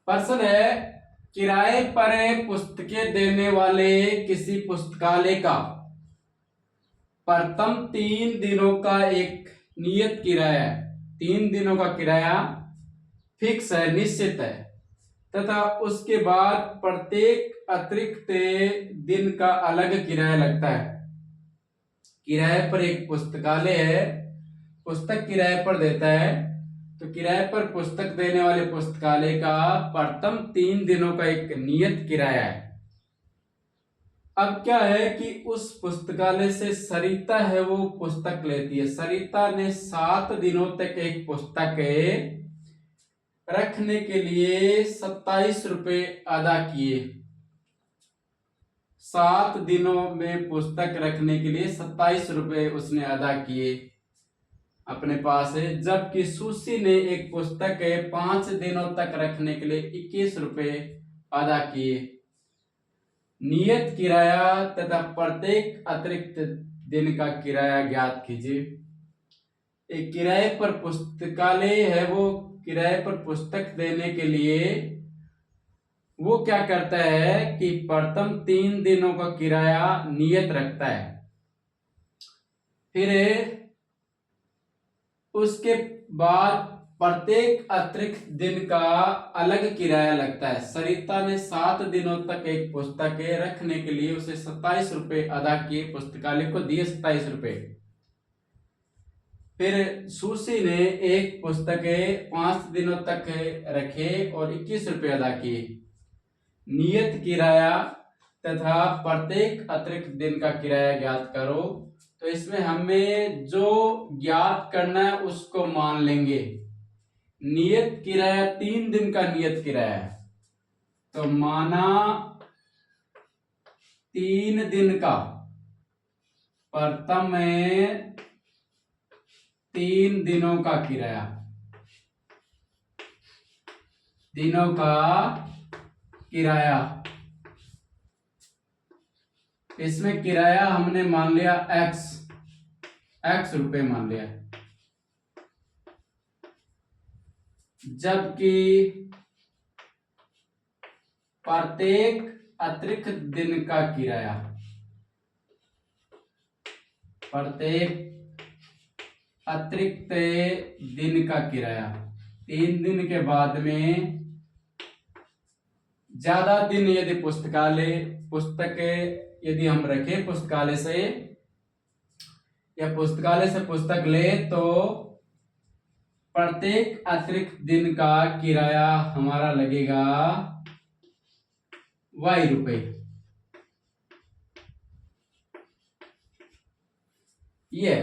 प्रश्न है, किराए पर पुस्तकें देने वाले किसी पुस्तकालय का प्रथम 3 दिनों का एक नियत किराया, 3 दिनों का किराया फिक्स है, निश्चित है, तथा उसके बाद प्रत्येक अतिरिक्त दिन का अलग किराया लगता है। किराए पर एक पुस्तकालय है, पुस्तक किराए पर देता है, तो किराए पर पुस्तक देने वाले पुस्तकालय का प्रथम 3 दिनों का एक नियत किराया है। अब क्या है कि उस पुस्तकालय से सरिता है वो पुस्तक लेती है। सरिता ने 7 दिनों तक एक पुस्तक रखने के लिए 27 रुपए अदा किए। 7 दिनों में पुस्तक रखने के लिए 27 रुपए उसने अदा किए अपने पास है, जबकि सुशी ने एक पुस्तक 5 दिनों तक रखने के लिए 21 रुपए अदा किए। नियत किराया तथा प्रत्येक अतिरिक्त दिन का किराया ज्ञात कीजिए। एक किराए पर पुस्तकालय है वो किराए पर पुस्तक देने के लिए वो क्या करता है कि प्रथम 3 दिनों का किराया नियत रखता है, फिर उसके बाद प्रत्येक अतिरिक्त दिन का अलग किराया लगता है। सरिता ने 7 दिनों तक एक पुस्तक रखने के लिए उसे 27 रुपए अदा किए, पुस्तकालय को दिए 27 रुपए। फिर सुशी ने एक पुस्तक 5 दिनों तक रखे और 21 रुपए अदा किए। नियत किराया तथा प्रत्येक अतिरिक्त दिन का किराया ज्ञात करो। तो इसमें हमें जो ज्ञात करना है उसको मान लेंगे। नियत किराया 3 दिन का नियत किराया है, तो माना 3 दिन का, प्रथम 3 दिनों का किराया, दिनों का किराया, इसमें किराया हमने मान लिया x रुपए मान लिया, जबकि प्रत्येक अतिरिक्त दिन का किराया, प्रत्येक अतिरिक्त दिन का किराया 3 दिन के बाद में ज्यादा दिन यदि पुस्तक यदि हम रखें पुस्तकालय से या पुस्तकालय से पुस्तक ले तो प्रत्येक अतिरिक्त दिन का किराया हमारा लगेगा y रुपए। ये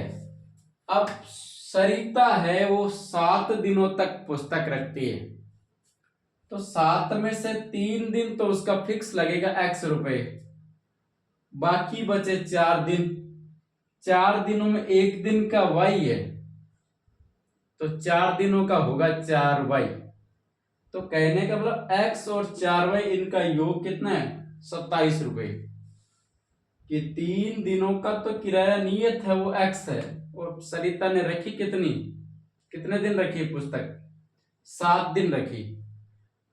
अब सरिता है वो 7 दिनों तक पुस्तक रखती है, तो 7 में से 3 दिन तो उसका फिक्स लगेगा x रुपए, बाकी बचे 4 दिन। 4 दिनों में 1 दिन का y है, तो 4 दिनों का होगा 4y। तो कहने का मतलब x और 4y इनका योग कितना है 27 रुपए। कि 3 दिनों का तो किराया नियत है वो x है, और सरिता ने रखी कितने दिन रखी पुस्तक 7 दिन रखी,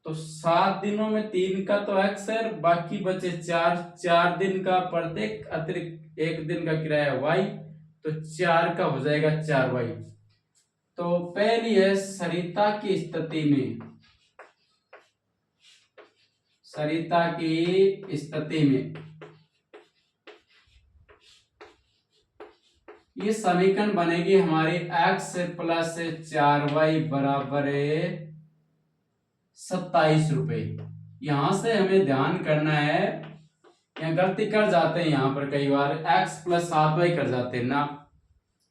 तो 7 दिनों में 3 का तो x है, बाकी बचे 4 दिन का प्रत्येक अतिरिक्त 1 दिन का किराया y, तो 4 का हो जाएगा 4y। तो पहली है सरिता की स्थिति में, सरिता की स्थिति में ये समीकरण बनेगी हमारी x प्लस 4y बराबर 27 रुपए। यहां से हमें ध्यान करना है, यहाँ गलती कर जाते हैं, यहाँ पर कई बार x प्लस 7y कर जाते हैं ना।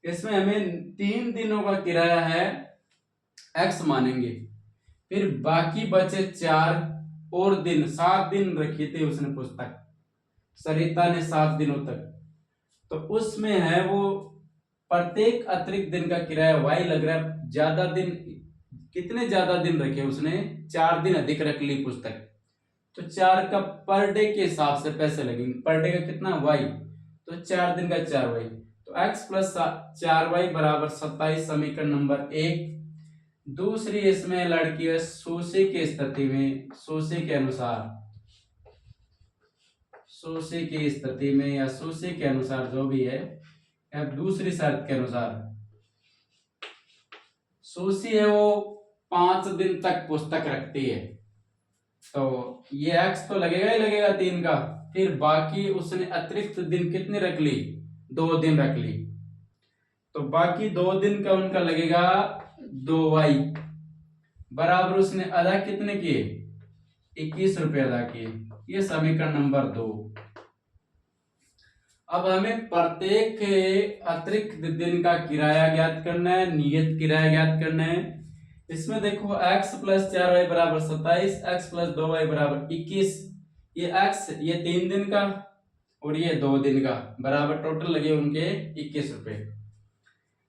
इसमें हमें 3 दिनों का किराया है x मानेंगे, फिर बाकी बचे 4 और दिन, 7 दिन रखी थी उसने पुस्तक सरिता ने 7 दिनों तक, तो उसमें है वो प्रत्येक अतिरिक्त दिन का किराया y लग रहा है। ज्यादा दिन, कितने ज्यादा दिन रखे उसने 4 दिन अधिक रख ली पुस्तक, तो 4 का पर डे के हिसाब से पैसे लगेंगे। पर डे का कितना y, तो 4 दिन का 4y, तो x प्लस 4y बराबर 27 समीकरण नंबर 1। दूसरी इसमें लड़की है सूची की स्थिति में, सूची के अनुसार, सूची की स्थिति में या सूची के अनुसार जो भी है, या दूसरी शर्त के अनुसार सूची है वो 5 दिन तक पुस्तक रखती है, तो ये एक्स तो लगेगा ही लगेगा 3 का, फिर बाकी उसने अतिरिक्त दिन कितने रख ली, 2 दिन रख ली, तो बाकी 2 दिन का उनका लगेगा 2y बराबर उसने अदा कितने किए, 21 रुपए अदा किए। ये समीकरण नंबर 2। अब हमें प्रत्येक अतिरिक्त दिन का किराया ज्ञात करना है, नियत किराया ज्ञात करना है। इसमें देखो x + 4y बराबर 27, x + 2y बराबर 21, ये x ये 3 दिन का और ये 2 दिन का, बराबर टोटल लगे उनके 21 रुपए।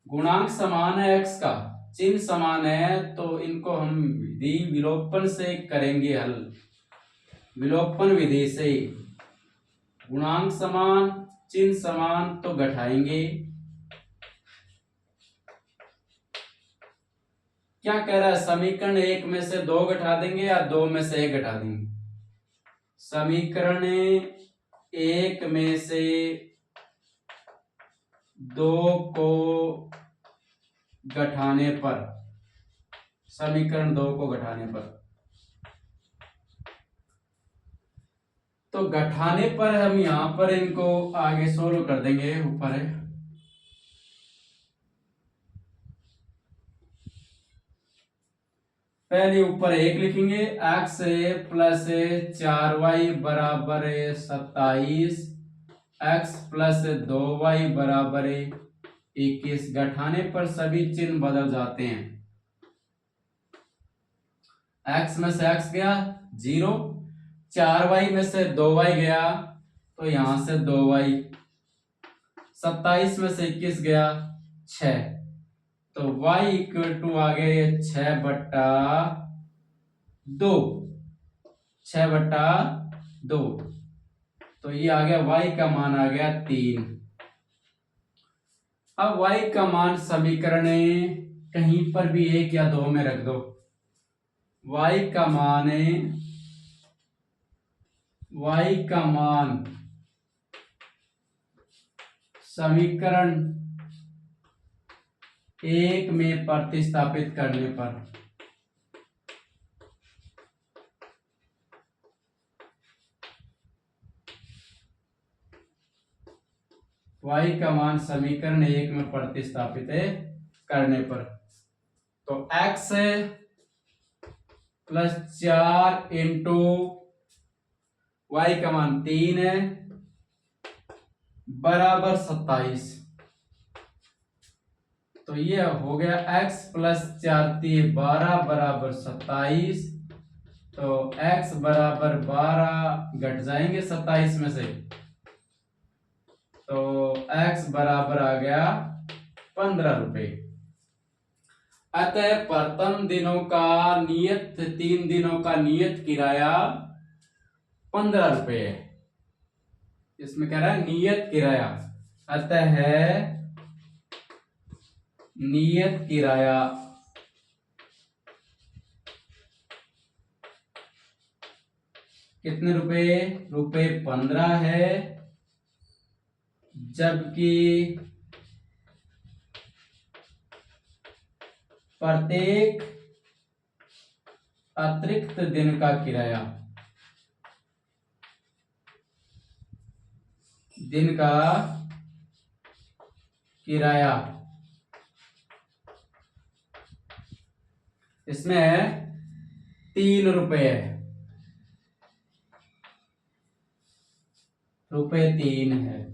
गुणांक समान है x का, चिन्ह समान है, तो इनको हम विधि विलोपन से करेंगे हल, विलोपन विधि से। गुणांक समान, चिन्ह समान, तो घटाएंगे। क्या कह रहा है, समीकरण 1 में से 2 घटा देंगे या 2 में से 1 घटा देंगे। समीकरण 1 में से 2 को घटाने पर, समीकरण 2 को घटाने पर, तो घटाने पर हम यहां पर इनको आगे सोल्व कर देंगे। ऊपर है पहले ऊपर 1 लिखेंगे, x + 4y बराबर 27, x + 2y बराबर 21। घटाने पर सभी चिन्ह बदल जाते हैं, x में से x गया 0, 4y में से 2y गया तो यहां से 2y, 27 में से 21 गया 6, तो y = आ गया 6/2, 6/2, तो ये आ गया y का मान आ गया 3। अब y का मान समीकरण कहीं पर भी 1 या 2 में रख दो, y का मान समीकरण 1 में प्रतिस्थापित करने पर y का मान समीकरण 1 में प्रतिस्थापित करने पर, तो x + 4 इंटू y का मान 3 है बराबर 27, तो ये हो गया x + 4 = 12 बराबर 27, तो x बराबर 12 घट जाएंगे 27 में से, तो x बराबर आ गया 15 रुपए। अतः प्रथम दिनों का नियत, 3 दिनों का नियत किराया 15 रुपए है। इसमें कह रहा है नियत किराया, अतः है नियत किराया कितने रुपए 15 है, जबकि प्रत्येक अतिरिक्त दिन का किराया, दिन का किराया इसमें 3 रुपए है, रुपए 3 है।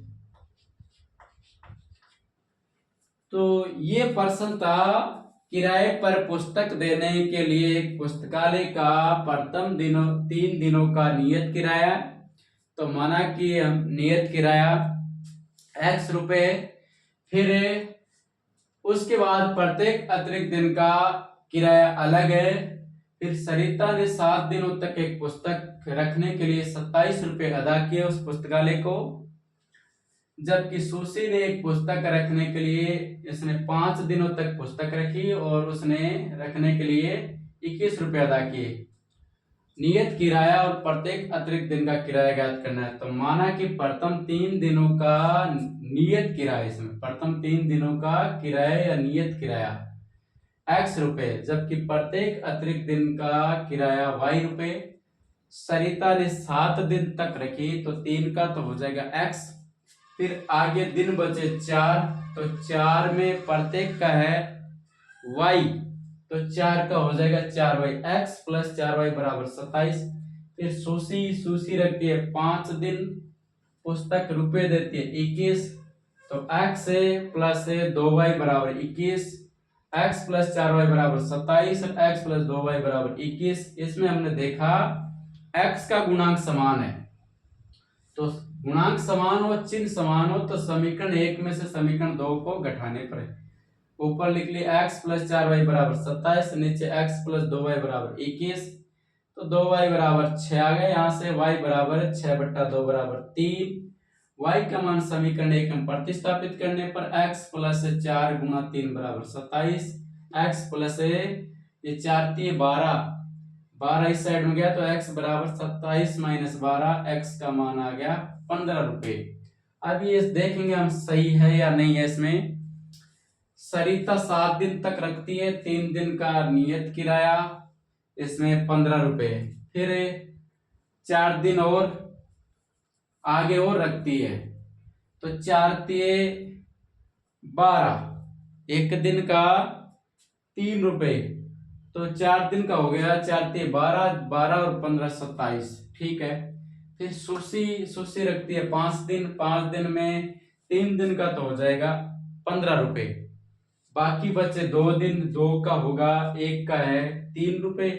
तो ये प्रश्न था किराए पर पुस्तक देने के लिए पुस्तकालय का प्रथम 3 दिनों का नियत किराया, तो माना कि हम नियत किराया x रुपए, फिर उसके बाद प्रत्येक अतिरिक्त दिन का किराया अलग है, फिर सरिता ने 7 दिनों तक एक पुस्तक रखने के लिए 27 रुपए अदा किए उस पुस्तकालय को। जबकि सुशी ने एक पुस्तक रखने के लिए इसने 5 दिनों तक पुस्तक रखी और उसने रखने के लिए 21 रुपये अदा किए। नियत किराया और प्रत्येक अतिरिक्त दिन का किराया ज्ञात करना है। तो माना कि प्रथम 3 दिनों का नियत किराया, इसमें प्रथम 3 दिनों का किराया या नियत किराया x रुपए, जबकि प्रत्येक अतिरिक्त दिन का किराया y रुपए। सरिता ने 7 दिन तक रखी तो 3 का तो हो जाएगा x, फिर आगे दिन बचे 4, तो 4 में प्रत्येक का है y, तो 4 का हो जाएगा 4y, x प्लस 4y बराबर 27। फिर सुशी रखती है 5 दिन, पुस्तक रुपए देती है 21, तो x प्लस 2y बराबर 21, x प्लस 4y बराबर 27 और x प्लस 2y बराबर 21। इसमें हमने देखा x का गुणांक समान है, तो गुणांक समान हो, चिन्ह समान हो, तो समीकरण 1 में से समीकरण 2 को घटाने पर ऊपर लिख लिया x प्लस 4y बराबर 27, नीचे x प्लस 2y बराबर 21, तो 2y बराबर 6 आ गया। यहाँ से y बराबर 6/2 बराबर 3। y का मान समीकरण 1 में प्रतिस्थापित करने पर x प्लस 4 गुना 3 बराबर 27, x प्लस ये 4 3 12 इस साइड में गया तो x बराबर 27 माइनस 12, x का मान आ गया 15 रुपए। अब ये देखेंगे हम सही है या नहीं है। इसमें सरिता 7 दिन तक रखती है, 3 दिन का नियत किराया, इसमें 15 रुपए, फिर 4 दिन और आगे और रखती है, तो 4 3 12, एक दिन का 3 रुपए, तो 4 दिन का हो गया 4 3 12, 12 और 15 27, ठीक है। फिर सुशी रखती है 5 दिन, 5 दिन में 3 दिन का तो हो जाएगा 15 रुपए, बाकी बचे 2 दिन, 2 का होगा, 1 का है 3 रुपए,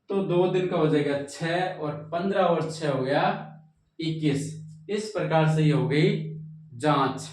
तो 2 दिन का हो जाएगा 6 और 15 और 6 हो गया 21। इस प्रकार से ये हो गई जांच।